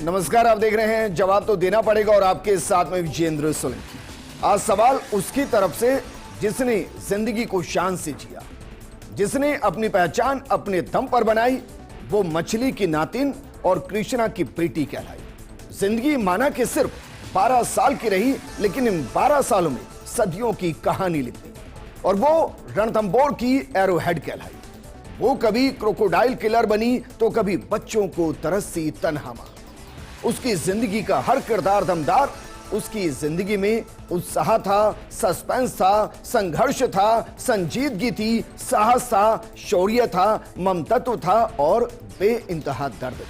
नमस्कार, आप देख रहे हैं जवाब तो देना पड़ेगा और आपके साथ में विजेंद्र सोलंकी। आज सवाल उसकी तरफ से जिसने जिंदगी को शान से जिया, जिसने अपनी पहचान अपने दम पर बनाई, वो मछली की नातिन और कृष्णा की बेटी कहलाई। जिंदगी माना कि सिर्फ 12 साल की रही, लेकिन इन 12 सालों में सदियों की कहानी लिख दी और वो रणथंभौर की एरोहेड कहलाई। वो कभी क्रोकोडाइल किलर बनी तो कभी बच्चों को तरसी तन्हा मां। उसकी जिंदगी का हर किरदार दमदार। उसकी जिंदगी में उत्साह था, सस्पेंस था, संघर्ष था, संजीदगी थी, साहस था, शौर्य था, ममतत्व था और बेइंतहा दर्द।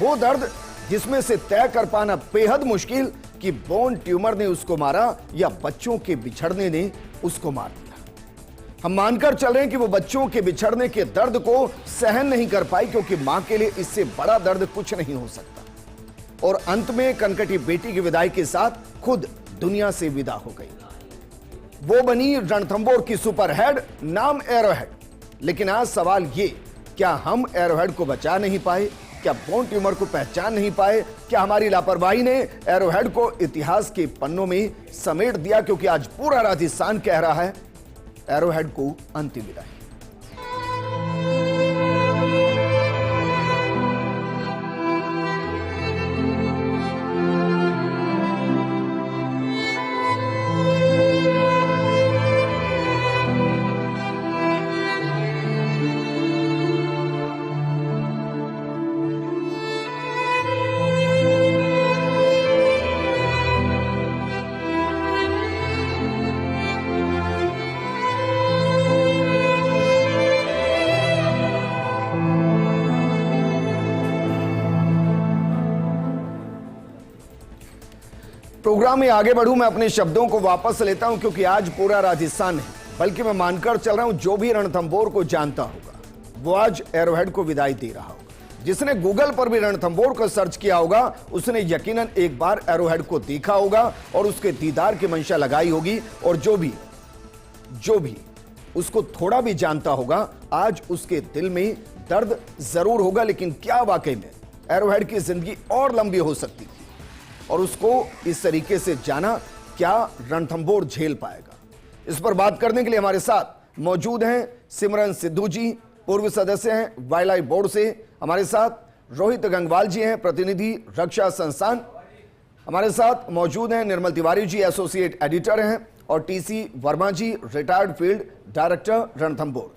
वो दर्द जिसमें से तय कर पाना बेहद मुश्किल कि बोन ट्यूमर ने उसको मारा या बच्चों के बिछड़ने ने उसको मार दिया। हम मानकर चल रहे हैं कि वो बच्चों के बिछड़ने के दर्द को सहन नहीं कर पाई, क्योंकि मां के लिए इससे बड़ा दर्द कुछ नहीं हो सकता। और अंत में कनकटी बेटी की विदाई के साथ खुद दुनिया से विदा हो गई। वो बनी रणथंभौर की सुपरहेड, नाम एरोहेड। लेकिन आज सवाल ये, क्या हम एरोहेड को बचा नहीं पाए? क्या बोन ट्यूमर को पहचान नहीं पाए? क्या हमारी लापरवाही ने एरोहेड को इतिहास के पन्नों में समेट दिया? क्योंकि आज पूरा राजस्थान कह रहा है एरोहेड को अंतिम विदाई। प्रोग्राम में आगे बढ़ूं, मैं अपने शब्दों को वापस लेता हूं, क्योंकि आज पूरा राजस्थान नहीं, बल्कि मैं मानकर चल रहा हूं जो भी रणथंभौर को जानता होगा वो आज एरोहेड को विदाई दे रहा होगा। जिसने गूगल पर भी रणथंभौर को सर्च किया होगा उसने यकीनन एक बार एरोहेड को देखा होगा और उसके दीदार की मंशा लगाई होगी। और जो भी उसको थोड़ा भी जानता होगा, आज उसके दिल में दर्द जरूर होगा। लेकिन क्या वाकई में एरोहेड की जिंदगी और लंबी हो सकती थी और उसको इस तरीके से जाना क्या रणथंभौर झेल पाएगा? इस पर बात करने के लिए हमारे साथ मौजूद हैं सिमरन सिद्धू जी, पूर्व सदस्य हैं वाइल्ड लाइफ बोर्ड से। हमारे साथ रोहित गंगवाल जी हैं, प्रतिनिधि रक्षा संस्थान। हमारे साथ मौजूद हैं निर्मल तिवारी जी, एसोसिएट एडिटर हैं, और टीसी वर्मा जी, रिटायर्ड फील्ड डायरेक्टर रणथंभौर।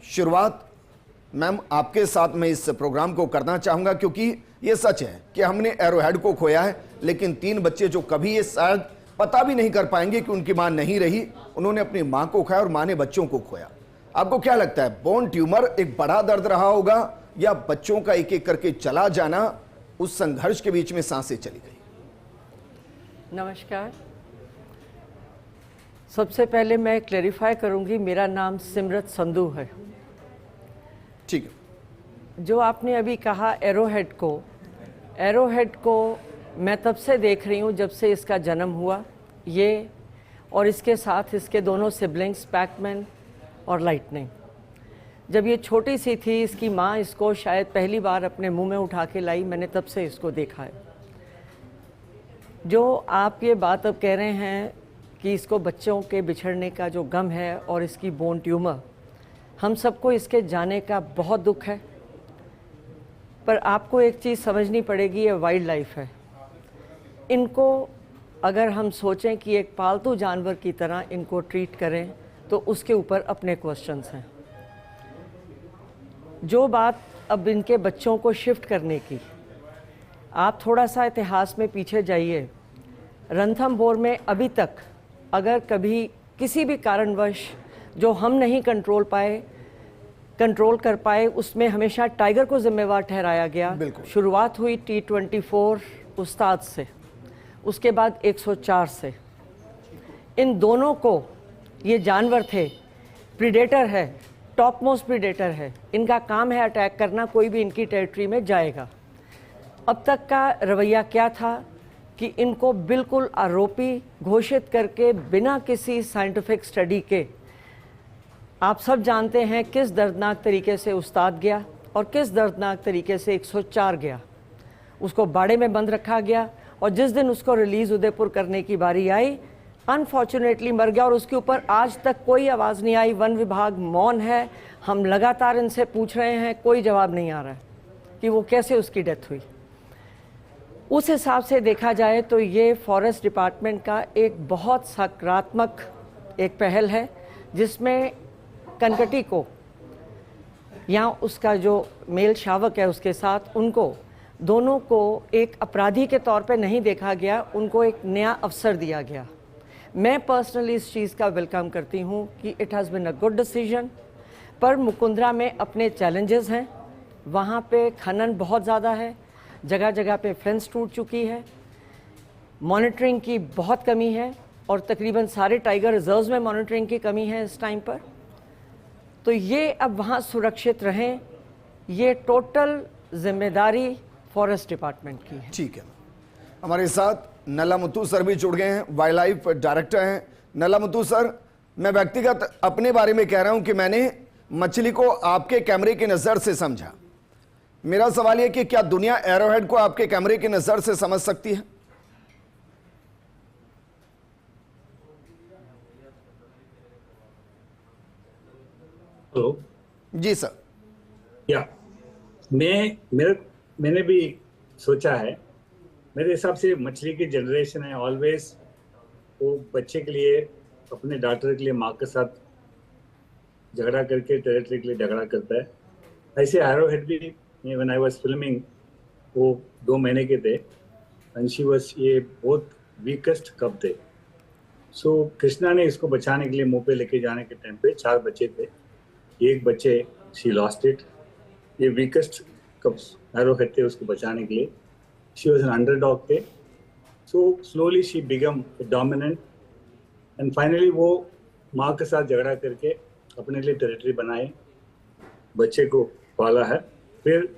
शुरुआत मैम आपके साथ में इस प्रोग्राम को करना चाहूंगा, क्योंकि यह सच है कि हमने एरोहेड को खोया है, लेकिन 3 बच्चे जो कभी ये शायद पता भी नहीं कर पाएंगे कि उनकी मां नहीं रही, उन्होंने अपनी मां को खोया और मां ने बच्चों को खोया। आपको क्या लगता है, बोन ट्यूमर एक बड़ा दर्द रहा होगा या बच्चों का एक एक करके चला जाना उस संघर्ष के बीच में सांसें चली गई? नमस्कार। सबसे पहले मैं क्लेरिफाई करूंगी, मेरा नाम सिमरत संधू है। ठीक है। जो आपने अभी कहा एरोहेड को मैं तब से देख रही हूँ जब से इसका जन्म हुआ, ये और इसके साथ इसके दोनों सिबलिंग्स पैकमैन और लाइटनिंग। जब ये छोटी सी थी, इसकी माँ इसको शायद पहली बार अपने मुंह में उठा के लाई, मैंने तब से इसको देखा है। जो आप ये बात अब कह रहे हैं कि इसको बच्चों के बिछड़ने का जो गम है और इसकी बोन ट्यूमर, हम सबको इसके जाने का बहुत दुख है। पर आपको एक चीज़ समझनी पड़ेगी, ये वाइल्ड लाइफ है। इनको अगर हम सोचें कि एक पालतू जानवर की तरह इनको ट्रीट करें तो उसके ऊपर अपने क्वेश्चंस हैं। जो बात अब इनके बच्चों को शिफ्ट करने की, आप थोड़ा सा इतिहास में पीछे जाइए। रणथंभौर में अभी तक अगर कभी किसी भी कारणवश जो हम नहीं कंट्रोल कर पाए, उसमें हमेशा टाइगर को जिम्मेवार ठहराया गया। शुरुआत हुई T24 उस्ताद से, उसके बाद 104 से। इन दोनों को, ये जानवर थे, प्रीडेटर है, टॉप मोस्ट प्रीडेटर है, इनका काम है अटैक करना, कोई भी इनकी टेरिटरी में जाएगा। अब तक का रवैया क्या था कि इनको बिल्कुल आरोपी घोषित करके बिना किसी साइंटिफिक स्टडी के, आप सब जानते हैं किस दर्दनाक तरीके से उस्ताद गया और किस दर्दनाक तरीके से 104 गया। उसको बाड़े में बंद रखा गया और जिस दिन उसको रिलीज़ उदयपुर करने की बारी आई अनफॉर्चुनेटली मर गया और उसके ऊपर आज तक कोई आवाज़ नहीं आई। वन विभाग मौन है, हम लगातार इनसे पूछ रहे हैं, कोई जवाब नहीं आ रहा है कि वो कैसे उसकी डेथ हुई। उस हिसाब से देखा जाए तो ये फॉरेस्ट डिपार्टमेंट का एक बहुत सकारात्मक एक पहल है जिसमें कनकटी को या उसका जो मेल शावक है उसके साथ उनको दोनों को एक अपराधी के तौर पे नहीं देखा गया, उनको एक नया अवसर दिया गया। मैं पर्सनली इस चीज़ का वेलकम करती हूँ कि it has been a good decision. पर मुकुंदरा में अपने चैलेंजेस हैं, वहाँ पे खनन बहुत ज़्यादा है, जगह जगह पे फेंस टूट चुकी है, मॉनिटरिंग की बहुत कमी है और तकरीबन सारे टाइगर रिजर्व्स में मॉनिटरिंग की कमी है इस टाइम पर। तो ये अब वहाँ सुरक्षित रहें, ये टोटल जिम्मेदारी फॉरेस्ट डिपार्टमेंट की है। ठीक है, हमारे साथ नल्ला मुत्तू सर भी जुड़ गए हैं, वाइल्ड लाइफ डायरेक्टर हैं। नल्ला मुत्तू सर, मैं व्यक्तिगत अपने बारे में कह रहा हूं कि मैंने मछली को आपके कैमरे की नज़र से समझा। मेरा सवाल यह कि क्या दुनिया एरोहेड को आपके कैमरे की नज़र से समझ सकती है? हेलो जी सर। या मैंने भी सोचा है, मेरे हिसाब से मछली की जनरेशन है ऑलवेज वो बच्चे के लिए, अपने डॉटर के लिए माँ के साथ झगड़ा करके टेरिटरी के लिए झगड़ा करता है। ऐसे एरोहेड भी व्हेन आई वाज फिल्मिंग वो 2 महीने के थे एंड शी वाज, ये बहुत वीकेस्ट कब थे। सो कृष्णा ने इसको बचाने के लिए मुंह पे लेके जाने के टाइम पे 4 बच्चे थे, एक बच्चे शी लॉस्ट इट। ये वीकेस्ट कब्स एरोहेड थे उसको बचाने के लिए, शी वॉज एन अंडरडॉग थे। So slowly she become dominant and finally वो माँ के साथ झगड़ा करके अपने लिए टेरिटरी बनाए, बच्चे को पाला है। फिर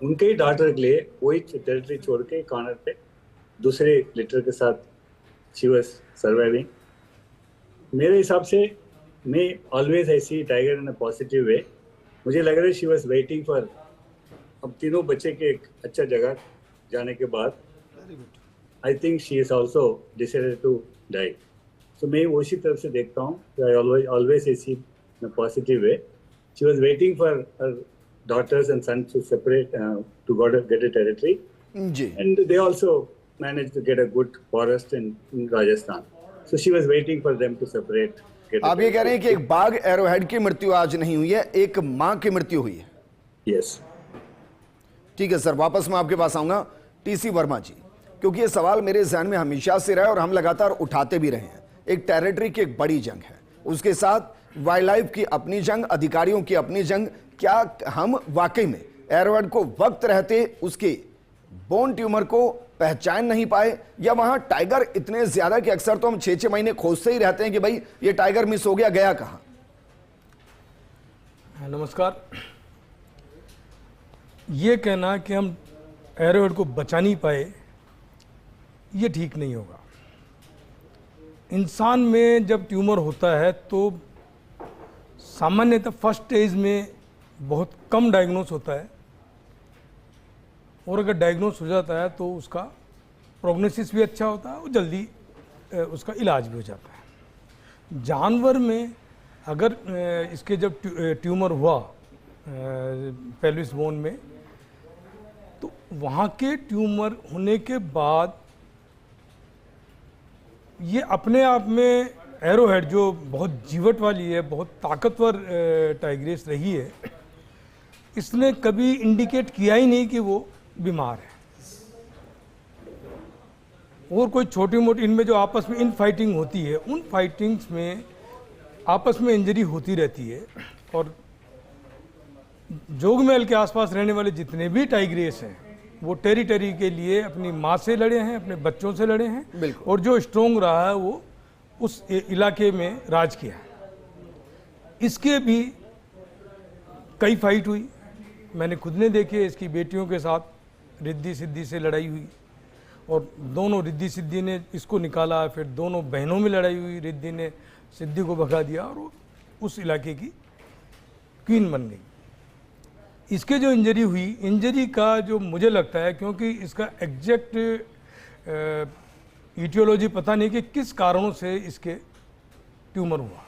उनके ही डॉटर के लिए वही टेरिटरी छोड़ के कॉर्नर पे दूसरे लिटर के साथ शी वॉज सर्वाइविंग। मेरे हिसाब से मैं ऑलवेज ऐसी टाइगर इन अ पॉजिटिव वे, मुझे लग रहा है शी वॉज वेटिंग फॉर, अब तीनों बच्चे के एक अच्छा जगह जाने के बाद I think she is also decided to die. So मैं उसी तरफ से देखता हूँ, I always see in a positive way. She was waiting for her daughters and sons to separate to get a territory, and they also managed to get a good forest in Rajasthan. So she was waiting for them to separate. आप ये कह रहे हैं कि एक बाघ arrowhead की मृत्यु आज नहीं हुई है, एक मां की मृत्यु हुई है? Yes. ठीक है सर, वापस मैं आपके पास आऊंगा। टीसी वर्मा जी, क्योंकि ये सवाल मेरे जहन में हमेशा से रहा है और हम लगातार उठाते भी रहे हैं। एक टेरिटरी की एक बड़ी जंग है, उसके साथ वाइल्ड लाइफ की अपनी जंग, अधिकारियों की अपनी जंग। क्या हम वाकई में एरोहेड को वक्त रहते उसके बोन ट्यूमर को पहचान नहीं पाए, या वहां टाइगर इतने ज्यादा कि अक्सर तो हम 6-6 महीने खोजते ही रहते हैं कि भाई ये टाइगर मिस हो गया, गया कहां? नमस्कार। ये कहना कि हम एरोहेड को बचा नहीं पाए, ये ठीक नहीं होगा। इंसान में जब ट्यूमर होता है तो सामान्यतः फर्स्ट स्टेज में बहुत कम डायग्नोस होता है, और अगर डायग्नोस हो जाता है तो उसका प्रोग्नोसिस भी अच्छा होता है और जल्दी उसका इलाज भी हो जाता है। जानवर में अगर इसके जब ट्यूमर हुआ पेल्विस बोन में, तो वहाँ के ट्यूमर होने के बाद ये अपने आप में एरोहेड जो बहुत जीवट वाली है, बहुत ताकतवर टाइग्रेस रही है, इसने कभी इंडिकेट किया ही नहीं कि वो बीमार है। और कोई छोटी मोटी इनमें जो आपस में इन फाइटिंग होती है, उन फाइटिंग्स में आपस में इंजरी होती रहती है। और जोगमहल के आसपास रहने वाले जितने भी टाइग्रेस हैं वो टेरिटरी के लिए अपनी माँ से लड़े हैं, अपने बच्चों से लड़े हैं, और जो स्ट्रोंग रहा है वो उस इलाके में राज किया है। इसके भी कई फाइट हुई, मैंने खुद ने देखे। इसकी बेटियों के साथ रिद्धि सिद्धि से लड़ाई हुई और दोनों रिद्धि सिद्धि ने इसको निकाला, फिर दोनों बहनों में लड़ाई हुई, रिद्धि ने सिद्धि को भगा दिया और वो उस इलाके की क्वीन बन गई। इसके जो इंजरी हुई, इंजरी का जो मुझे लगता है, क्योंकि इसका एग्जैक्ट ईटियोलॉजी पता नहीं कि किस कारणों से इसके ट्यूमर हुआ।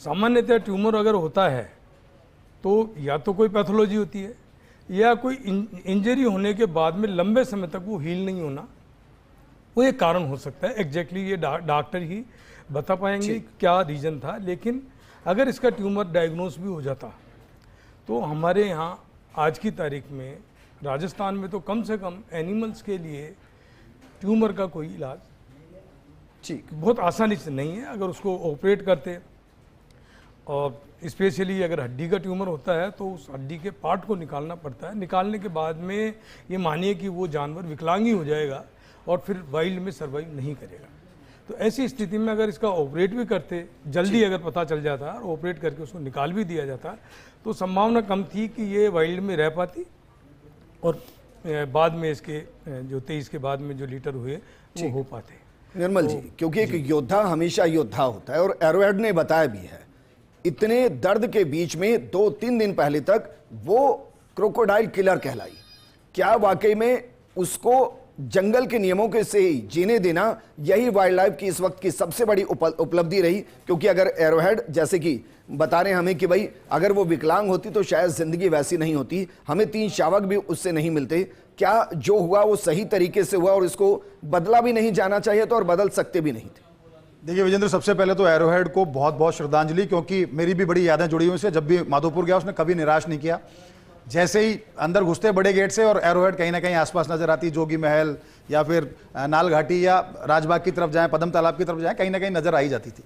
सामान्यतः ट्यूमर अगर होता है तो या तो कोई पैथोलॉजी होती है या कोई इंजरी होने के बाद में लंबे समय तक वो हील नहीं होना, वो एक कारण हो सकता है। एग्जैक्टली ये डॉक्टर ही बता पाएंगे क्या रीज़न था। लेकिन अगर इसका ट्यूमर डायग्नोस भी हो जाता तो हमारे यहाँ आज की तारीख में राजस्थान में तो कम से कम एनिमल्स के लिए ट्यूमर का कोई इलाज बहुत आसानी से नहीं है। अगर उसको ऑपरेट करते, और स्पेशली अगर हड्डी का ट्यूमर होता है तो उस हड्डी के पार्ट को निकालना पड़ता है। निकालने के बाद में ये मानिए कि वो जानवर विकलांग ही हो जाएगा और फिर वाइल्ड में सर्वाइव नहीं करेगा। तो ऐसी स्थिति में अगर इसका ऑपरेट भी करते, जल्दी अगर पता चल जाता और ऑपरेट करके उसको निकाल भी दिया जाता, तो संभावना कम थी कि ये वाइल्ड में रह पाती और बाद में इसके जो 23 के बाद में जो लीटर हुए वो हो पाते। निर्मल जी, क्योंकि एक योद्धा हमेशा योद्धा होता है और एरोहेड ने बताया भी है, इतने दर्द के बीच में 2-3 दिन पहले तक वो क्रोकोडाइल किलर कहलाई। क्या वाकई में उसको जंगल के नियमों के से ही जीने देना यही वाइल्ड लाइफ की इस वक्त की सबसे बड़ी उपलब्धि रही? क्योंकि अगर एरोहेड जैसे कि बता रहे हैं हमें कि भाई अगर वो विकलांग होती तो शायद जिंदगी वैसी नहीं होती, हमें 3 शावक भी उससे नहीं मिलते। क्या जो हुआ वो सही तरीके से हुआ और इसको बदला भी नहीं जाना चाहिए तो और बदल सकते भी नहीं थे? देखिए विजेंद्र, सबसे पहले तो एरोहेड को बहुत बहुत श्रद्धांजलि, क्योंकि मेरी भी बड़ी यादें जुड़ी हुई से। जब भी माधोपुर गया उसने कभी निराश नहीं किया। जैसे ही अंदर घुसते बड़े गेट से और एरोहेड कहीं ना कहीं आसपास नजर आती, जोगी महल या फिर नाल घाटी या राजबाग की तरफ जाएं, पदम तालाब की तरफ जाएं, कहीं ना कहीं नजर आ ही जाती थी।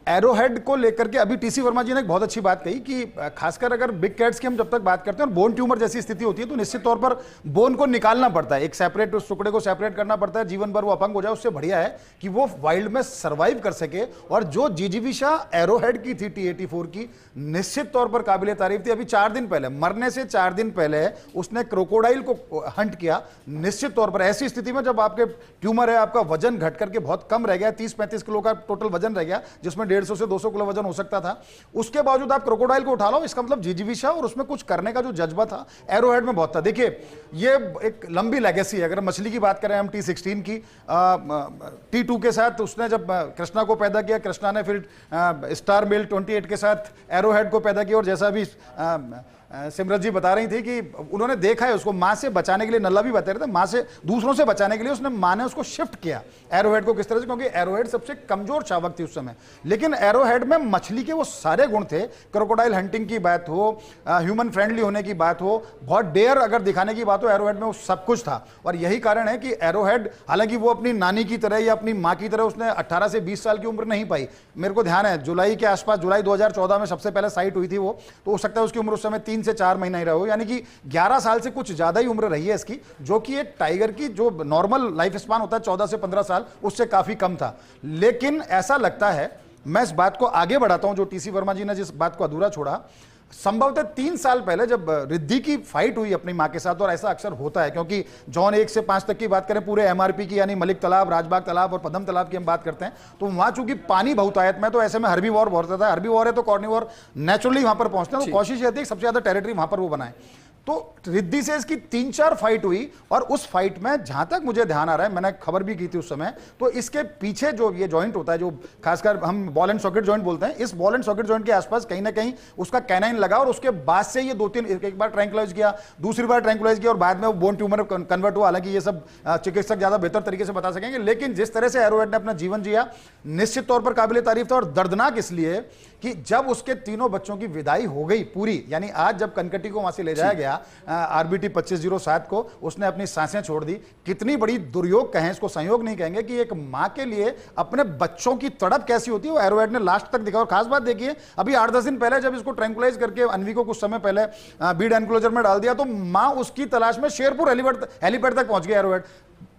एरोहेड को लेकर के अभी टीसी वर्मा जी ने एक बहुत अच्छी बात कही कि खासकर अगर बिग कैट्स की हम जब तक बात करते हैं और बोन ट्यूमर जैसी स्थिति होती है तो निश्चित तौर पर बोन को निकालना पड़ता है, एक सेपरेट उस टुकड़े को सेपरेट करना पड़ता है, जीवन भर वो अपंग हो जाए। उससे बढ़िया है कि वो वाइल्ड में सर्वाइव कर सके। और जो जिजीविषा एरोहेड की थी T-84 की, निश्चित तौर पर काबिले तारीफ थी। अभी 4 दिन पहले, मरने से 4 दिन पहले उसने क्रोकोडाइल को हंट किया। निश्चित तौर पर ऐसी स्थिति में जब आपके ट्यूमर है, आपका वजन घट करके बहुत कम रह गया, 30-35 किलो का टोटल वजन रह गया, जिसमें 150 से 200 किलो वजन हो सकता था, उसके बावजूद आप क्रोकोडाइल को उठा लो, इसका मतलब जिजीविषा और उसमें कुछ करने का जो जज्बा था एरोहेड में बहुत था। देखिए ये एक लंबी लेगेसी है। अगर मछली की बात करें हम T-16 की, T2 के साथ उसने जब कृष्णा को पैदा किया, कृष्णा ने फिर स्टार मेल 28 के साथ एरोहेड को पैदा किया। और जैसा भी सिमरत जी बता रही थी कि उन्होंने देखा है उसको मां से बचाने के लिए, नल्ला भी बता रहे थे, मां से दूसरों से बचाने के लिए उसने मां ने उसको शिफ्ट किया एरोहेड को किस तरह से, क्योंकि एरोहेड सबसे कमजोर शावक थी उस समय। लेकिन एरोहेड में मछली के वो सारे गुण थे। क्रोकोडाइल हंटिंग की बात हो, ह्यूमन फ्रेंडली होने की बात हो, बहुत डेयर अगर दिखाने की बात हो, एरोहेड में वो सब कुछ था। और यही कारण है कि एरोहेड, हालांकि वो अपनी नानी की तरह या अपनी मां की तरह उसने 18 से 20 साल की उम्र नहीं पाई। मेरे को ध्यान है जुलाई के आसपास, जुलाई 2014 में सबसे पहले साइट हुई थी वो, तो हो सकता है उसकी उम्र उस समय 3 से 4 महीना ही रहा हो, यानी कि 11 साल से कुछ ज्यादा ही उम्र रही है इसकी, जो कि एक टाइगर की जो नॉर्मल लाइफ स्पान होता है 14 से 15 साल, उससे काफी कम था। लेकिन ऐसा लगता है, मैं इस बात को आगे बढ़ाता हूं जो टीसी वर्मा जी ने जिस बात को अधूरा छोड़ा, संभवतः 3 साल पहले जब रिद्धि की फाइट हुई अपनी मां के साथ, और ऐसा अक्सर होता है क्योंकि जॉन 1 से 5 तक की बात करें, पूरे MRP की यानी मलिक तालाब, राजबाग तालाब और पदम तालाब की हम बात करते हैं, तो वहां चूंकि पानी बहुतायत में, तो ऐसे में हर्बीवोर बहुत रहता है। हर्बीवोर है तो कॉर्निवोर नेचुरली वहां पर पहुंचते हैं, तो कोशिश रहती है सबसे ज्यादा टेरिटरी वहां पर वो बनाए। तो रिद्धि से इसकी 3-4 फाइट हुई, और उस फाइट में जहां तक मुझे ध्यान आ रहा है, मैंने खबर भी की थी उस समय, तो इसके पीछे जो ये जॉइंट होता है, जो खासकर हम बॉल एंड सॉकेट जॉइंट बोलते हैं, इस बॉल एंड सॉकेट जॉइंट के आसपास कहीं ना कहीं उसका कैनाइन लगा, और उसके बाद से ये 2-3, एक बार ट्रैंकुलाइज किया, दूसरी बार ट्रैंकुलाइज किया, और बाद में वो बोन ट्यूमर कन्वर्ट हुआ। हालांकि ये सब चिकित्सक ज्यादा बेहतर तरीके से बता सकेंगे, लेकिन जिस तरह से एरोहेड ने अपना जीवन जिया, निश्चित तौर पर काबिले तारीफ था। और दर्दनाक इसलिए कि जब उसके तीनों बच्चों की विदाई हो गई पूरी, यानी आज जब कनकटी को वहां से ले जाया गया, RBT 2507 को, उसने अपनी सांसें छोड़ दी। कितनी बड़ी दुर्योग कहें इसको, संयोग नहीं कहेंगे, कि एक मां के लिए अपने बच्चों की तड़प कैसी होती है, वो एरोहेड ने लास्ट तक दिखा। और खास बात देखिए, अभी 8-10 दिन पहले जब इसको ट्रैंकुलाइज करके अन्वी को कुछ समय पहले बीड एनक्लोजर में डाल दिया, तो मां उसकी तलाश में शेरपुर हेलीपैड तक पहुंच गया एरोहेड।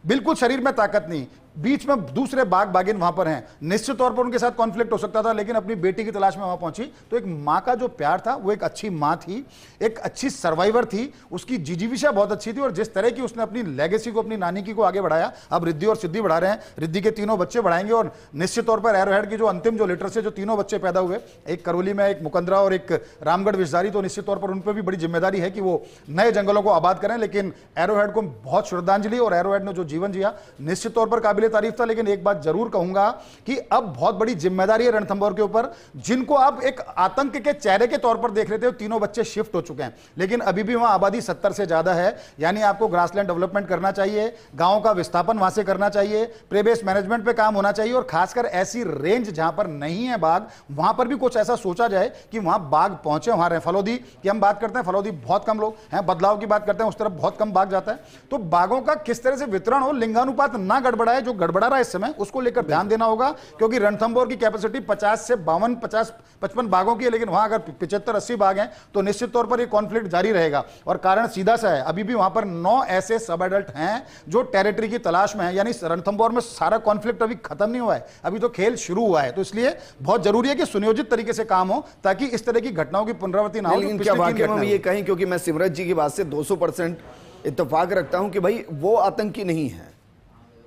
बिल्कुल शरीर में ताकत नहीं, बीच में दूसरे बाघ बागिन वहां पर हैं, निश्चित तौर पर उनके साथ कॉन्फ्लिक्ट हो सकता था, लेकिन अपनी बेटी की तलाश में वहां पहुंची। तो एक माँ का जो प्यार था वो एक अच्छी माँ थी, एक अच्छी सर्वाइवर थी, उसकी जिजीविषा बहुत अच्छी थी, और जिस तरह की उसने अपनी लेगेसी को, अपनी नानी की को आगे बढ़ाया। अब रिद्धि और सिद्धि बढ़ा रहे हैं, रिद्धि के तीनों बच्चे बढ़ाएंगे, और निश्चित तौर पर एरोहेड की जो अंतिम जो लिटर से जो तीनों बच्चे पैदा हुए, एक करौली में, एक मुकंदरा और एक रामगढ़ विषधारी, तो निश्चित तौर पर उन पर भी बड़ी जिम्मेदारी है कि वो नए जंगलों को आबाद करें। लेकिन एरोहेड को बहुत श्रद्धांजलि, और एरोहेड ने जो जीवन जिया निश्चित तौर पर काबिले तारीफ था। लेकिन एक बात जरूर कहूंगा कि अब बहुत बड़ी जिम्मेदारी है रणथंभौर के ऊपर, जिनको आप एक आतंक के चेहरे के तौर पर देख रहे थे, वो तीनों बच्चे शिफ्ट हो चुके हैं, लेकिन अभी भी वहां आबादी 70 से ज्यादा है। यानी आपको ग्रासलैंड डेवलपमेंट करना चाहिए, गांव का विस्थापन वहां से करना चाहिए, प्रे बेस्ड मैनेजमेंट पे काम होना चाहिए, और खासकर ऐसी रेंज जहां पर नहीं है बाघ, वहां पर भी कुछ ऐसा सोचा जाए कि वहां बाघ पहुंचे, वहां रहे। फलोदी की हम बात करते हैं, फलोदी बहुत कम लोग हैं, बदलाव की बात करते हैं, उस तरफ बहुत कम बाघ जाता है। तो बाघों का किस तरह से वितरण हो, लिंगानुपात ना गड़बड़ाए, जो गड़बड़ा रहा है इस समय, उसको लेकर ध्यान देना होगा। क्योंकि रणथंभौर की कैपेसिटी 50 से 52, 50, 55 बाघों की है, लेकिन वहां अगर 75-80 बाघ हैं तो निश्चित तौर पर यह कॉन्फ्लिक्ट जारी रहेगा। और कारण सीधा सा है, अभी भी वहां पर 9 ऐसे सब एडल्ट हैं जो टेरिटरी की तलाश में हैं। यानी रणथंभौर में सारा कॉन्फ्लिक्ट अभी खत्म नहीं हुआ है, अभी तो खेल शुरू हुआ है। तो इसलिए बहुत जरूरी है कि सुनियोजित तरीके से काम हो, ताकि इस तरह की घटनाओं की पुनरावृत्ति ना हो। लेकिन क्या वाकई में हम ये कहें, क्योंकि मैं सिमरत जी की बात से 200% इत्तेफाक रखता हूं कि भाई वो आतंकी नहीं है,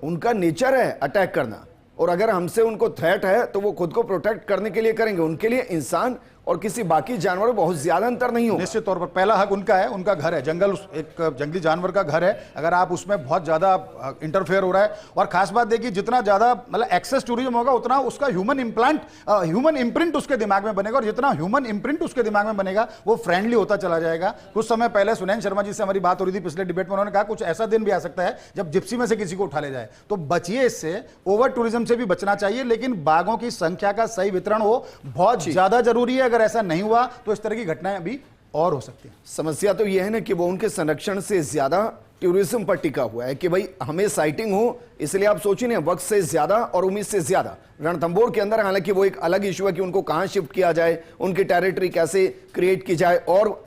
उनका नेचर है अटैक करना, और अगर हमसे उनको थ्रेट है तो वो खुद को प्रोटेक्ट करने के लिए करेंगे। उनके लिए इंसान और किसी बाकी जानवर में बहुत ज्यादा अंतर नहीं हो। निश्चित तौर पर पहला हक उनका है, उनका घर है, जंगल एक जंगली जानवर का घर है। अगर आप उसमें बहुत ज्यादा इंटरफेयर हो रहा है, और खास बात देखिए, जितना ज्यादा मतलब एक्सेस टूरिज्म होगा, उतना उसका ह्यूमन इम्प्रिंट उसके दिमाग में बनेगा, और जितना ह्यूमन इम्प्रिंट उसके दिमाग में बनेगा वो फ्रेंडली होता चला जाएगा। कुछ समय पहले सुनैन शर्मा जी से हमारी बात हो रही थी पिछले डिबेट में, उन्होंने कहा कुछ ऐसा दिन भी आ सकता है जब जिप्सी में से किसी को उठा ले जाए। तो बचिए इससे, ओवर टूरिज्म से भी बचना चाहिए, लेकिन बाघों की संख्या का सही वितरण हो बहुत ज्यादा जरूरी है। अगर ऐसा नहीं हुआ तो इस तरह की घटनाएं अभी और हो सकती हैं। समस्या तो यह है ना कि वो उनके संरक्षण से ज्यादा टूरिज्म पर टिका हुआ है कि भाई हमें साइटिंग हो, इसलिए आप सोचिए ना, वक्त से ज्यादा और उम्मीद से ज्यादा। रणथंभौर के अंदर हालांकि वो एक अलग इशू है कि उनको कहां शिफ्ट किया जाए, उनकी टेरिटरी कैसे क्रिएट की जाए, और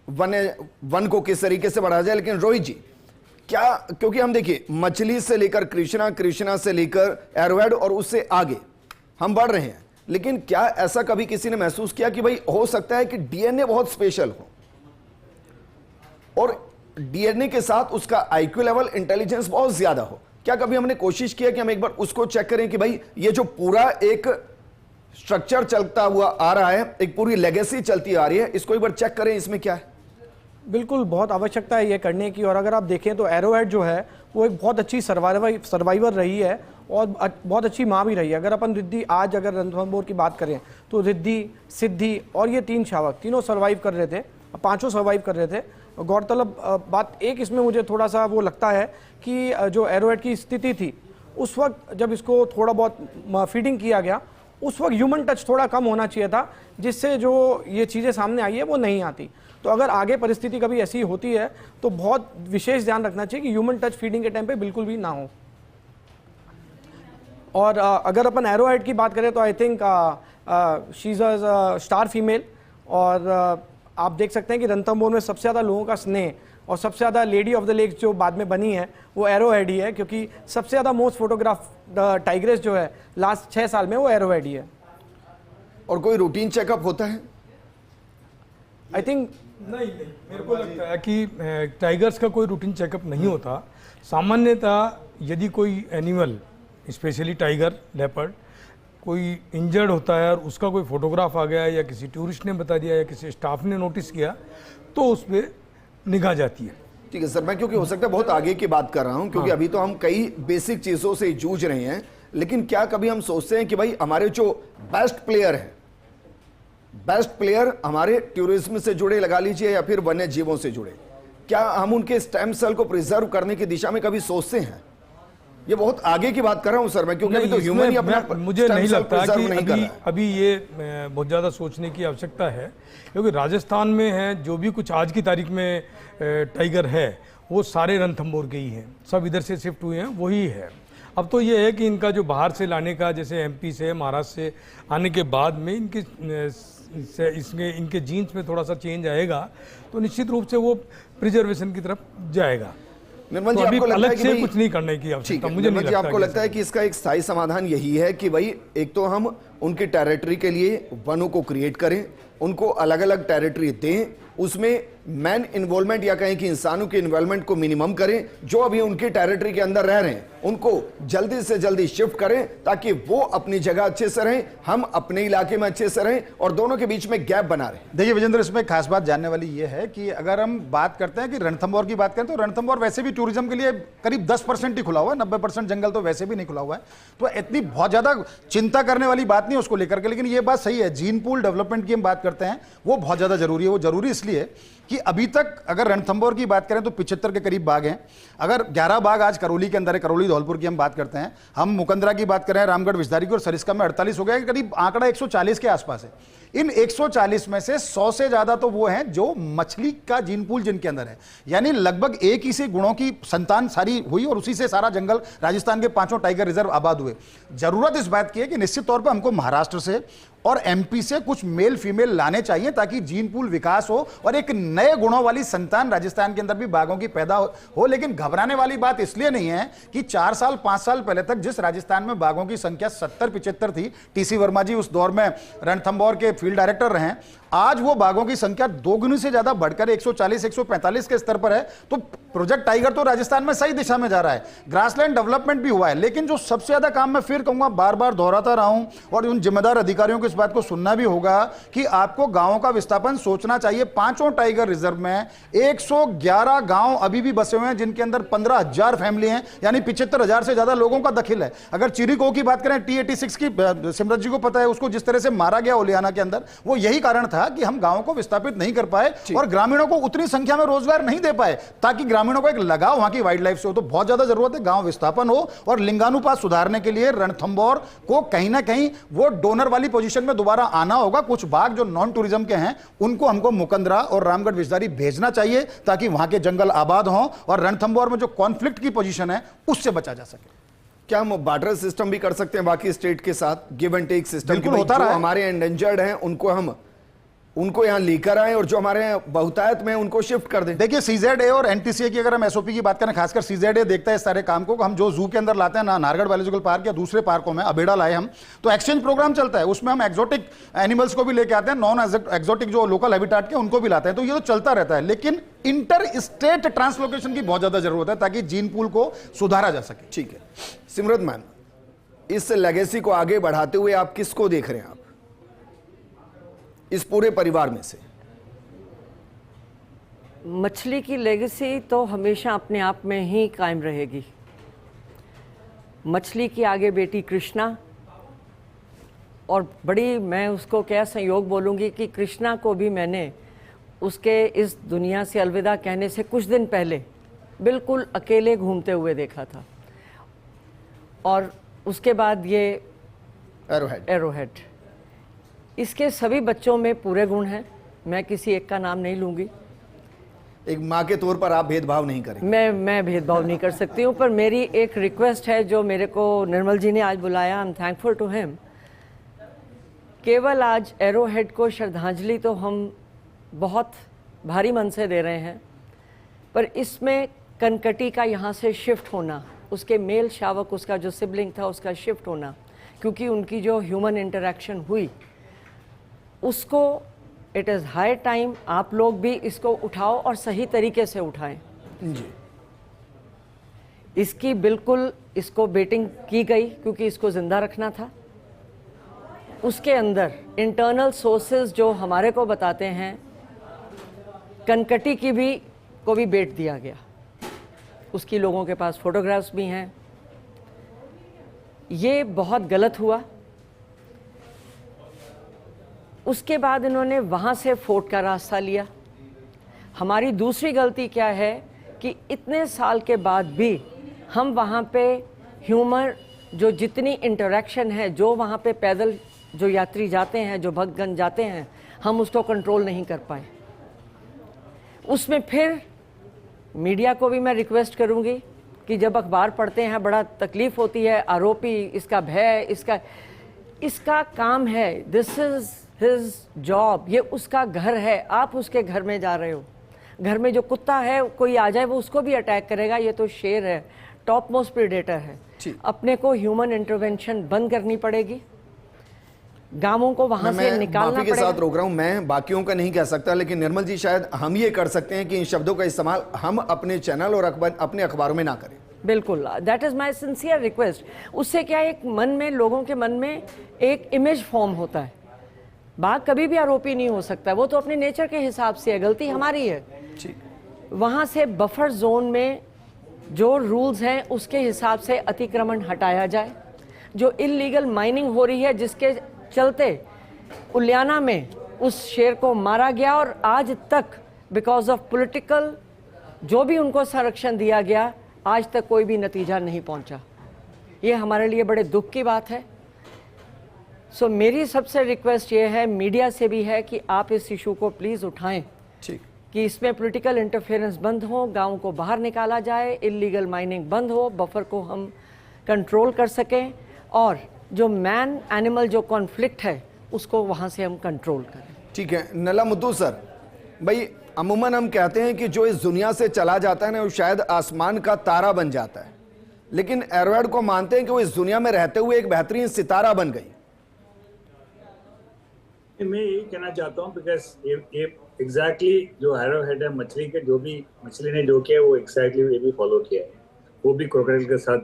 वन को किस तरीके से बढ़ाया जाए। लेकिन रोहित जी, क्या, क्योंकि हम देखिए मछली से लेकर कृष्णा से लेकर एरोहेड और उससे आगे हम बढ़ रहे हैं, लेकिन क्या ऐसा कभी किसी ने महसूस किया कि भाई हो सकता है कि डीएनए बहुत स्पेशल हो, और डीएनए के साथ उसका आईक्यू लेवल, इंटेलिजेंस बहुत ज्यादा हो? क्या कभी हमने कोशिश किया कि हम एक बार उसको चेक करें कि भाई ये जो पूरा एक स्ट्रक्चर चलता हुआ आ रहा है, एक पूरी लेगेसी चलती आ रही है, इसको एक बार चेक करें, इसमें क्या है? बिल्कुल, बहुत आवश्यकता है ये करने की। और अगर आप देखें तो एरोहेड जो है वो एक बहुत अच्छी सर्वाइवर रही है, और बहुत अच्छी माँ भी रही है। अगर अपन रिद्धि, आज अगर रणथंभौर की बात करें तो रिद्धि, सिद्धि और ये 3 शावक, तीनों सर्वाइव कर रहे थे, 5 सर्वाइव कर रहे थे। गौरतलब बात एक इसमें मुझे थोड़ा सा वो लगता है कि जो एरोहेड की स्थिति थी उस वक्त, जब इसको थोड़ा बहुत फीडिंग किया गया, उस वक्त ह्यूमन टच थोड़ा कम होना चाहिए था, जिससे जो ये चीज़ें सामने आई है वो नहीं आती। तो अगर आगे परिस्थिति कभी ऐसी होती है तो बहुत विशेष ध्यान रखना चाहिए कि ह्यूमन टच फीडिंग के टाइम पे बिल्कुल भी ना हो। और अगर अपन एरोहेड की बात करें तो आई think she is a star female, और आप देख सकते हैं कि रणथंभौर में सबसे ज़्यादा लोगों का स्नेह और सबसे ज़्यादा लेडी ऑफ द लेक जो बाद में बनी है वो एरोहेड ही है, क्योंकि सबसे ज़्यादा मोस्ट फोटोग्राफ टाइग्रेस जो है लास्ट 6 साल में वो एरोहेड ही है। और कोई रूटीन चेकअप होता है? आई थिंक नहीं, मेरे को लगता है कि टाइगर्स का कोई रूटीन चेकअप नहीं होता। सामान्यतः यदि कोई एनिमल, स्पेशली टाइगर, लेपर्ड, कोई इंजर्ड होता है और उसका कोई फोटोग्राफ आ गया, या किसी टूरिस्ट ने बता दिया, या किसी स्टाफ ने नोटिस किया, तो उस पर निगाह जाती है। ठीक है सर, मैं क्योंकि हो सकता है बहुत आगे की बात कर रहा हूं, क्योंकि अभी तो हम कई बेसिक चीजों से जूझ रहे हैं, लेकिन क्या कभी हम सोचते हैं कि भाई हमारे जो बेस्ट प्लेयर हैं, बेस्ट प्लेयर हमारे टूरिज्म से जुड़े लगा लीजिए या फिर वन्य जीवों से जुड़े, क्या हम उनके स्टेम सेल को प्रिजर्व करने की दिशा में कभी सोचते हैं? ये बहुत आगे की बात कर रहा हूं सर मैं, क्योंकि अभी तो ह्यूमन ही अपना मुझे नहीं लगता कि अभी ये बहुत ज़्यादा सोचने की आवश्यकता है, क्योंकि राजस्थान में है जो भी कुछ आज की तारीख में टाइगर है वो सारे रणथंभौर के ही हैं, सब इधर से शिफ्ट हुए हैं, वही है। अब तो ये है कि इनका जो बाहर से लाने का, जैसे एमपी से, महाराष्ट्र से आने के बाद में इनके जीन्स में थोड़ा सा चेंज आएगा, तो निश्चित रूप से वो प्रिजर्वेशन की तरफ जाएगा। निर्मल तो जी, अभी आपको लगता है अलग कि से भाई- कुछ नहीं करने की ठीक आवश्यकता है, मुझे नहीं निर्मल जी, लगता आपको कि लगता है कि इसका एक स्थायी समाधान यही है कि भाई एक तो हम उनकी टेरिटरी के लिए वनों को क्रिएट करें, उनको अलग अलग टेरिटरी दें, उसमें मैन इन्वॉल्वमेंट या कहें कि इंसानों के इन्वॉल्वमेंट को मिनिमम करें, जो अभी उनकी टेरिटरी के अंदर रह रहे हैं उनको जल्दी से जल्दी शिफ्ट करें ताकि वो अपनी जगह अच्छे से रहें, हम अपने इलाके में अच्छे से रहें और दोनों के बीच में गैप बना रहे। देखिए विजेंद्र, इसमें खास बात जानने वाली ये है कि अगर हम बात करते हैं कि रणथंभौर की बात करें तो रणथंभौर वैसे भी टूरिज्म के लिए करीब 10% ही खुला हुआ है, 90% जंगल तो वैसे भी नहीं खुला हुआ है, तो इतनी बहुत ज्यादा चिंता करने वाली बात नहीं उसको लेकर के। लेकिन ये बात सही है, जीन पूल डेवलपमेंट की हम बात करते हैं वो बहुत ज्यादा जरूरी है। वो जरूरी इसलिए कि अभी तक अगर रणथंभौर की बात करें तो 75 के करीब बाघ हैं। अगर 11 बाघ आज करौली के अंदर है, करौली धौलपुर की हम बात करते हैं, हम मुकंदरा की बात करें, रामगढ़ विषधारी की, और सरिस्का में 48 हो गया, करीब आंकड़ा 140 के आसपास है। इन 140 में से 100 से ज्यादा तो वो हैं जो मछली का जीन पूल जिनके अंदर है, यानी लगभग एक ही से गुणों की संतान सारी हुई और उसी से सारा जंगल राजस्थान के 5 टाइगर रिजर्व आबाद हुए। जरूरत इस बात की है कि निश्चित तौर पर हमको महाराष्ट्र से और एमपी से कुछ मेल फीमेल लाने चाहिए ताकि जीन पूल विकास हो और एक नए गुणों वाली संतान राजस्थान के अंदर भी बाघों की पैदा हो। लेकिन घबराने वाली बात इसलिए नहीं है कि 4 साल 5 साल पहले तक जिस राजस्थान में बाघों की संख्या 70-75 थी, टीसी वर्मा जी उस दौर में रणथंभौर के फील्ड डायरेक्टर रहे, आज वो बाघों की संख्या 2 गुनी से ज्यादा बढ़कर 140-145 के स्तर पर है। तो प्रोजेक्ट टाइगर तो राजस्थान में सही दिशा में जा रहा है, ग्रासलैंड डेवलपमेंट भी हुआ है, लेकिन जो सबसे ज्यादा काम मैं फिर कहूंगा, बार बार दोहराता रहा हूं और उन जिम्मेदार अधिकारियों को इस बात को सुनना भी होगा कि आपको गांवों का विस्थापन सोचना चाहिए। 5 टाइगर रिजर्व में 111 गांव अभी भी बसे हुए हैं जिनके अंदर 15,000 फैमिली हैं, यानी 75,000 से ज्यादा लोगों का दखल है। अगर चिरिको की बात करें, T86 की सिमरत जी को पता है, उसको जिस तरह से मारा गया ओलियाना के अंदर, वो यही कारण था कि हम गांवों को विस्थापित नहीं कर पाए और ग्रामीणों को उतनी संख्या में रोजगार नहीं दे पाए ताकि ग्रामीणों को एक लगाव वहां की वाइल्ड लाइफ से हो। तो बहुत ज्यादा जरूरत है गांव विस्थापन हो और लिंगानुपात सुधारने के लिए रणथंभौर को कहीं ना कहीं वो डोनर वाली पोजीशन में दोबारा आना होगा। कुछ बाघ जो नॉन टूरिज्म के हैं उनको हमको मुकंदरा और रामगढ़ विषधारी भेजना चाहिए ताकि वहां के जंगल आबाद हों और रणथंभौर में जो कॉन्फ्लिक्ट की पोजीशन है उससे बचा जा सके। क्या हम बार्टर सिस्टम भी कर सकते हैं बाकी स्टेट के साथ, गिव एंड टेक सिस्टम? बिल्कुल होता रहा है। हमारे एंडेंजर्ड हैं उनको यहां लेकर आए और जो हमारे बहुतायत में उनको शिफ्ट कर दें। देखिए सीजेडए और एनटीसीए की अगर हम एसओपी की बात करें, खासकर सीजेडए देखता है इस सारे काम को। हम जो जू के अंदर लाते हैं ना, नारगढ़ बायोलॉजिकल पार्क या दूसरे पार्कों में, अबेड़ा लाए हम, तो एक्सचेंज प्रोग्राम चलता है, उसमें हम एक्सोटिक एनिमल्स को भी लेके आते हैं, नॉन एक्सोटिक जो लोकल हैबिटेट के उनको भी लाते हैं। तो ये तो चलता रहता है, लेकिन इंटर स्टेट ट्रांसलोकेशन की बहुत ज्यादा जरूरत है ताकि जीन पूल को सुधारा जा सके। ठीक है सिमरत मैम, इस लेगेसी को आगे बढ़ाते हुए आप किसको देख रहे हैं, आप इस पूरे परिवार में से? मछली की लेगेसी तो हमेशा अपने आप में ही कायम रहेगी। मछली की आगे बेटी कृष्णा, और बड़ी मैं उसको क्या संयोग बोलूँगी कि कृष्णा को भी मैंने उसके इस दुनिया से अलविदा कहने से कुछ दिन पहले बिल्कुल अकेले घूमते हुए देखा था, और उसके बाद ये एरोहेड। इसके सभी बच्चों में पूरे गुण हैं, मैं किसी एक का नाम नहीं लूँगी। एक माँ के तौर पर आप भेदभाव नहीं करें? मैं भेदभाव नहीं कर सकती हूँ, पर मेरी एक रिक्वेस्ट है जो मेरे को निर्मल जी ने आज बुलाया, I am thankful to him. केवल आज एरोहेड को श्रद्धांजलि तो हम बहुत भारी मन से दे रहे हैं, पर इसमें कनकटी का यहाँ से शिफ्ट होना, उसके मेल शावक, उसका जो सिबलिंग था उसका शिफ्ट होना, क्योंकि उनकी जो ह्यूमन इंटरेक्शन हुई उसको, इट इज़ हाई टाइम आप लोग भी इसको उठाओ और सही तरीके से उठाएं जी। इसकी बिल्कुल इसको बेटिंग की गई क्योंकि इसको ज़िंदा रखना था। उसके अंदर इंटरनल सोर्सेज जो हमारे को बताते हैं, कनकटी की भी को भी बेट दिया गया, उसकी लोगों के पास फोटोग्राफ्स भी हैं। ये बहुत गलत हुआ। उसके बाद इन्होंने वहाँ से फोर्ट का रास्ता लिया। हमारी दूसरी गलती क्या है कि इतने साल के बाद भी हम वहाँ पे ह्यूमन जो जितनी इंटरेक्शन है, जो वहाँ पे पैदल जो यात्री जाते हैं, जो भक्तगण जाते हैं, हम उसको कंट्रोल नहीं कर पाए। उसमें फिर मीडिया को भी मैं रिक्वेस्ट करूँगी कि जब अखबार पढ़ते हैं बड़ा तकलीफ़ होती है, आरोपी, इसका भय, इसका काम है, दिस इज़ हिज जॉब, ये उसका घर है, आप उसके घर में जा रहे हो। घर में जो कुत्ता है कोई आ जाए वो उसको भी अटैक करेगा, ये तो शेर है, टॉप मोस्ट प्रेडेटर है। अपने को ह्यूमन इंटरवेंशन बंद करनी पड़ेगी, गांवों को वहां से निकालना माफी के पड़ेगा। साथ रोक रहा हूं, मैं बाकियों का नहीं कह सकता, लेकिन निर्मल जी शायद हम ये कर सकते हैं कि इन शब्दों का इस्तेमाल हम अपने चैनल और अपने अखबारों में ना करें। बिल्कुल, that is my sincere request. उससे क्या एक मन में, लोगों के मन में एक इमेज फॉर्म होता है। बाघ कभी भी आरोपी नहीं हो सकता, वो तो अपने नेचर के हिसाब से है, गलती हमारी है। वहां से बफर जोन में जो रूल्स हैं उसके हिसाब से अतिक्रमण हटाया जाए। जो इलीगल माइनिंग हो रही है जिसके चलते उलियाना में उस शेर को मारा गया और आज तक बिकॉज ऑफ पॉलिटिकल जो भी उनको संरक्षण दिया गया, आज तक कोई भी नतीजा नहीं पहुंचा। ये हमारे लिए बड़े दुख की बात है। सो मेरी सबसे रिक्वेस्ट ये है, मीडिया से भी है, कि आप इस इशू को प्लीज़ उठाएं कि इसमें पॉलिटिकल इंटरफेरेंस बंद हो, गाँव को बाहर निकाला जाए, इलीगल माइनिंग बंद हो, बफर को हम कंट्रोल कर सकें और जो मैन एनिमल जो कॉन्फ्लिक्ट है उसको वहाँ से हम कंट्रोल करें। ठीक है नल्ला मुद्दू सर, भाई अमूमन हम कहते हैं कि जो इस दुनिया से चला जाता है ना वो शायद आसमान का तारा बन जाता है, लेकिन एरोहेड को मानते हैं कि वो इस दुनिया में रहते हुए एक बेहतरीन सितारा बन गई। मैं यही कहना चाहता हूँ बिकॉज ये एग्जैक्टली जो एरोहेड है मछली के, जो भी मछली ने जो किया वो एग्जैक्टली ये भी फॉलो किया है। वो भी क्रोकोडाइल के साथ,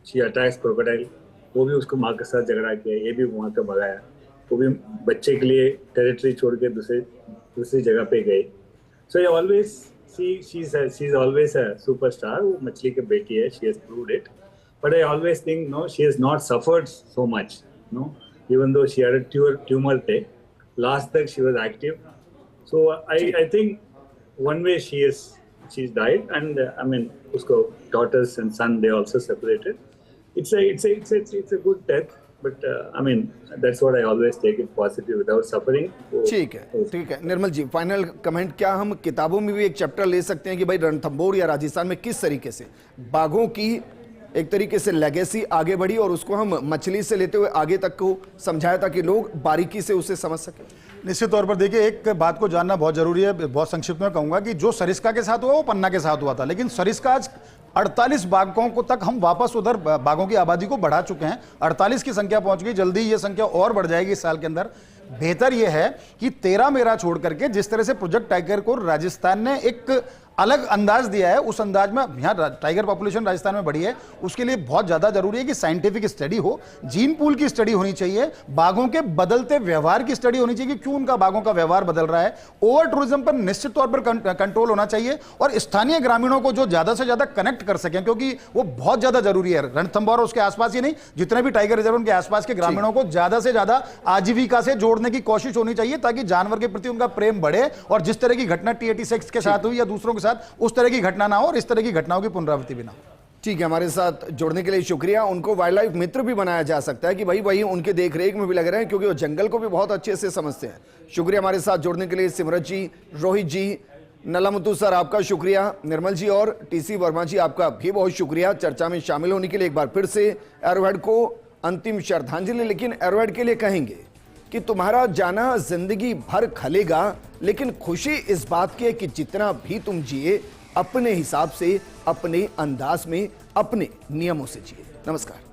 शी अटैक्स क्रोकोडाइल, वो भी उसको माँ के साथ झगड़ा किया, ये भी वहाँ का भगाया, वो भी बच्चे के लिए टेरिटरी छोड़ के दूसरी जगह पे गए। सो ये always she is always a superstar. वो मछली की बेटी है, she has proved it, but I always think no, she has not suffered so much, no, even though she had a tumor there, last तक she was active. So I think one way she's died, and I mean उसको daughters and son they also separated. It's a good death, but I mean that's what I always take it positive without suffering. ठीक है निर्मल जी, final comment, क्या हम किताबों में भी एक chapter ले सकते हैं कि भाई रणथंभौर या राजस्थान में किस तरीके से बाघों की एक तरीके से लेगेसी आगे बढ़ी और उसको हम मछली से लेते हुए आगे तक को समझाया ताकि लोग बारीकी से उसे समझ सकें? निश्चित तौर पर देखिए, एक बात को जानना बहुत जरूरी है, बहुत संक्षिप्त में कहूंगा कि जो सरिस्का के साथ हुआ वो पन्ना के साथ हुआ था, लेकिन सरिस्का आज 48 बाघों को तक हम वापस उधर बाघों की आबादी को बढ़ा चुके हैं, 48 की संख्या पहुंच गई, जल्दी ये संख्या और बढ़ जाएगी इस साल के अंदर। बेहतर यह है कि 13 मेरा छोड़ करके जिस तरह से प्रोजेक्ट टाइगर को राजस्थान ने एक अलग अंदाज दिया है, उस अंदाज में यहाँ टाइगर पॉपुलेशन राजस्थान में बढ़ी है, उसके लिए बहुत ज्यादा जरूरी है कि साइंटिफिक स्टडी हो, जीन पूल की स्टडी होनी चाहिए, बाघों के बदलते व्यवहार की स्टडी होनी चाहिए कि क्यों उनका बाघों का व्यवहार बदल रहा है, ओवर टूरिज्म पर निश्चित तौर पर कंट्रोल होना चाहिए और स्थानीय ग्रामीणों को जो ज्यादा से ज्यादा कनेक्ट कर सकें, क्योंकि वो बहुत ज्यादा जरूरी है। रणथंभौर और उसके आसपास ही नहीं, जितने भी टाइगर रिजर्व उनके आसपास के ग्रामीणों को ज्यादा से ज्यादा आजीविका से जोड़ने की कोशिश होनी चाहिए ताकि जानवर के प्रति उनका प्रेम बढ़े और जिस तरह की घटना T86 के साथ हुई या दूसरों के साथ, उस तरह की घटना ना हो और इस तरह की घटनाओं की पुनरावृत्ति भी ना हो। ठीक है, हमारे साथ जुड़ने के लिए शुक्रिया। उनको वाइल्ड लाइफ मित्र भी बनाया जा सकता है कि भाई वही उनके देख रेख में भी लग रहे हैं क्योंकि वो जंगल को भी बहुत अच्छे से समझते हैं। शुक्रिया हमारे साथ जुड़ने के लिए सिमरत जी, रोहित जी, नल्ला मुद्दू सर आपका शुक्रिया, निर्मल जी और TC वर्मा जी आपका भी बहुत शुक्रिया चर्चा में शामिल होने के लिए। एक बार फिर से एरोहेड को अंतिम श्रद्धांजलि, लेकिन एरोहेड के लिए कहेंगे कि तुम्हारा जाना जिंदगी भर खलेगा, लेकिन खुशी इस बात की है कि जितना भी तुम जिए अपने हिसाब से, अपने अंदाज में, अपने नियमों से जिए। नमस्कार।